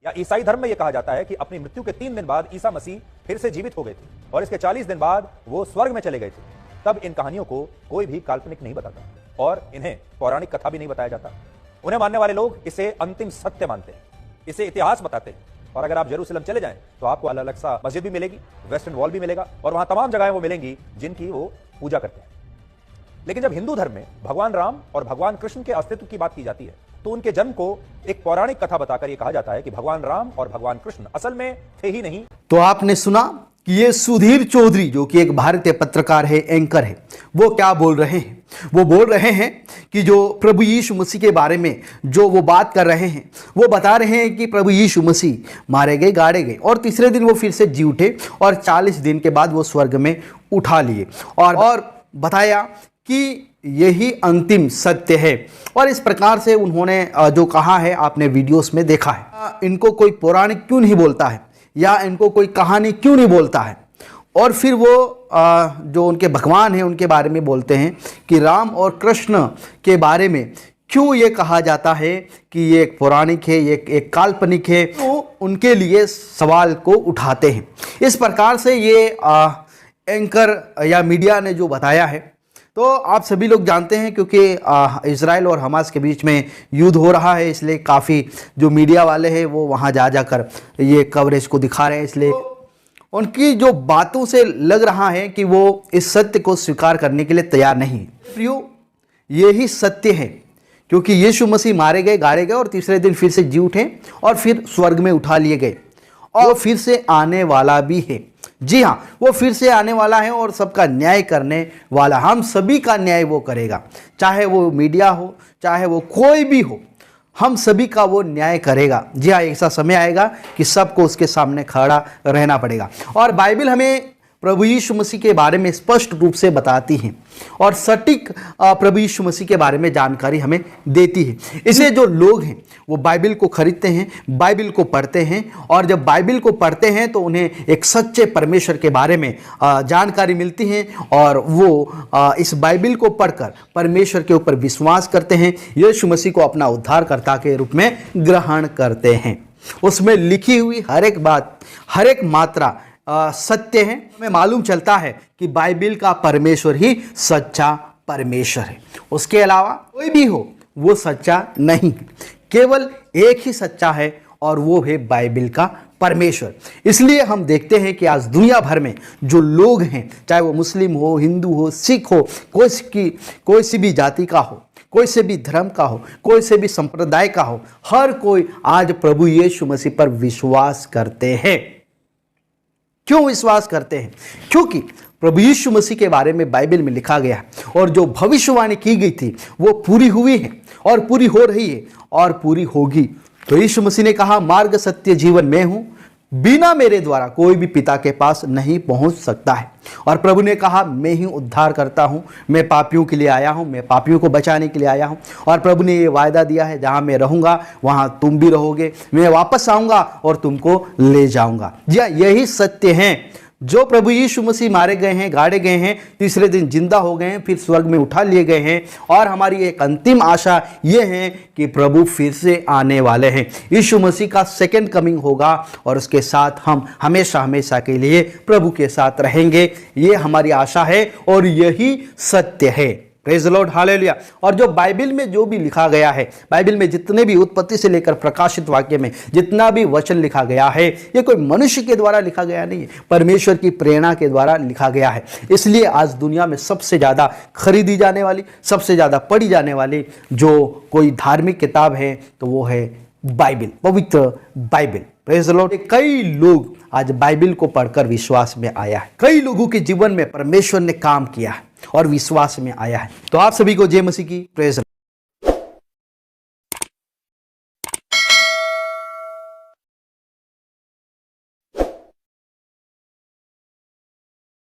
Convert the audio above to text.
या ईसाई धर्म में यह कहा जाता है कि अपनी मृत्यु के 3 दिन बाद ईसा मसीह फिर से जीवित हो गए थे और इसके 40 दिन बाद वो स्वर्ग में चले गए थे। तब इन कहानियों को कोई भी काल्पनिक नहीं बताता और इन्हें पौराणिक कथा भी नहीं बताया जाता। उन्हें मानने वाले लोग इसे अंतिम सत्य मानते हैं, इसे इतिहास बताते हैं। और अगर आप जेरूसलम चले जाएं तो आपको अलग सा मस्जिद भी मिलेगी, वेस्टर्न वॉल भी मिलेगा और वहां तमाम जगहें वो मिलेंगी जिनकी वो पूजा करते हैं। लेकिन जब हिंदू धर्म में भगवान राम और भगवान कृष्ण के अस्तित्व की बात की जाती है तो उनके जन्म को एक पौराणिक कथा बताकर यह कहा जाता है कि भगवान राम और भगवान कृष्ण असल में थे ही नहीं। तो आपने सुना कि ये सुधीर चौधरी जो कि एक भारतीय पत्रकार है, एंकर है, वो क्या बोल रहे हैं। वो बोल रहे हैं कि जो प्रभु यीशु मसीह के बारे में जो वो बात कर रहे हैं, वो बता रहे हैं कि प्रभु यीशु मसीह मारे गए, गाड़े गए और तीसरे दिन वो फिर से जी उठे और 40 दिन के बाद वो स्वर्ग में उठा लिए और बताया कि यही अंतिम सत्य है। और इस प्रकार से उन्होंने जो कहा है आपने वीडियोस में देखा है। इनको कोई पौराणिक क्यों नहीं बोलता है या इनको कोई कहानी क्यों नहीं बोलता है। और फिर वो जो उनके भगवान हैं उनके बारे में बोलते हैं कि राम और कृष्ण के बारे में क्यों ये कहा जाता है कि ये एक पौराणिक है, ये एक काल्पनिक है। तो उनके लिए सवाल को उठाते हैं। इस प्रकार से ये एंकर या मीडिया ने जो बताया है, तो आप सभी लोग जानते हैं क्योंकि इजराइल और हमास के बीच में युद्ध हो रहा है, इसलिए काफ़ी जो मीडिया वाले हैं वो वहाँ जा जाकर ये कवरेज को दिखा रहे हैं। इसलिए उनकी जो बातों से लग रहा है कि वो इस सत्य को स्वीकार करने के लिए तैयार नहीं। प्रियो, यही सत्य है क्योंकि यीशु मसीह मारे गए, गाड़े गए और तीसरे दिन फिर से जी उठे और फिर स्वर्ग में उठा लिए गए और फिर से आने वाला भी है। जी हाँ, वो फिर से आने वाला है और सबका न्याय करने वाला, हम सभी का न्याय वो करेगा। चाहे वो मीडिया हो, चाहे वो कोई भी हो, हम सभी का वो न्याय करेगा। जी हाँ, ऐसा समय आएगा कि सबको उसके सामने खड़ा रहना पड़ेगा। और बाइबल हमें प्रभु यीशु मसीह के बारे में स्पष्ट रूप से बताती है और सटीक प्रभु यीशु मसीह के बारे में जानकारी हमें देती है। इसलिए जो लोग हैं वो बाइबल को खरीदते हैं, बाइबल को पढ़ते हैं और जब बाइबल को पढ़ते हैं तो उन्हें एक सच्चे परमेश्वर के बारे में जानकारी मिलती है और वो इस बाइबल को पढ़कर परमेश्वर के ऊपर विश्वास करते हैं, यीशु मसीह को अपना उद्धारकर्ता के रूप में ग्रहण करते हैं। उसमें लिखी हुई हर एक बात, हर एक मात्रा सत्य है। हमें मालूम चलता है कि बाइबल का परमेश्वर ही सच्चा परमेश्वर है, उसके अलावा कोई भी हो वो सच्चा नहीं। केवल एक ही सच्चा है और वो है बाइबल का परमेश्वर। इसलिए हम देखते हैं कि आज दुनिया भर में जो लोग हैं, चाहे वो मुस्लिम हो, हिंदू हो, सिख हो, कोई सी भी जाति का हो, कोई से भी धर्म का हो, कोई से भी संप्रदाय का हो, हर कोई आज प्रभु यीशु मसीह पर विश्वास करते हैं। क्यों विश्वास करते हैं? क्योंकि प्रभु यीशु मसीह के बारे में बाइबल में लिखा गया है और जो भविष्यवाणी की गई थी वो पूरी हुई है और पूरी हो रही है और पूरी होगी। तो यीशु मसीह ने कहा, मार्ग, सत्य, जीवन मैं हूं, बिना मेरे द्वारा कोई भी पिता के पास नहीं पहुंच सकता है। और प्रभु ने कहा, मैं ही उद्धार करता हूं, मैं पापियों के लिए आया हूं, मैं पापियों को बचाने के लिए आया हूं। और प्रभु ने ये वायदा दिया है, जहां मैं रहूंगा वहां तुम भी रहोगे, मैं वापस आऊंगा और तुमको ले जाऊंगा। जी हाँ, यही सत्य है। जो प्रभु यीशु मसीह मारे गए हैं, गाड़े गए हैं, तीसरे दिन जिंदा हो गए हैं, फिर स्वर्ग में उठा लिए गए हैं और हमारी एक अंतिम आशा ये है कि प्रभु फिर से आने वाले हैं। यीशु मसीह का सेकंड कमिंग होगा और उसके साथ हम हमेशा हमेशा के लिए प्रभु के साथ रहेंगे। ये हमारी आशा है और यही सत्य है। Praise the Lord, hallelujah. और जो बाइबल में जो भी लिखा गया है, बाइबल में जितने भी उत्पत्ति से लेकर प्रकाशित वाक्य में जितना भी वचन लिखा गया है, ये कोई मनुष्य के द्वारा लिखा गया नहीं है, परमेश्वर की प्रेरणा के द्वारा लिखा गया है। इसलिए आज दुनिया में सबसे ज़्यादा खरीदी जाने वाली, सबसे ज़्यादा पढ़ी जाने वाली जो कोई धार्मिक किताब है तो वो है बाइबल, पवित्र बाइबल। Praise the Lord. कई लोग आज बाइबल को पढ़कर विश्वास में आया है, कई लोगों के जीवन में परमेश्वर ने काम किया है और विश्वास में आया है। तो आप सभी को जय मसीह की। प्रेज।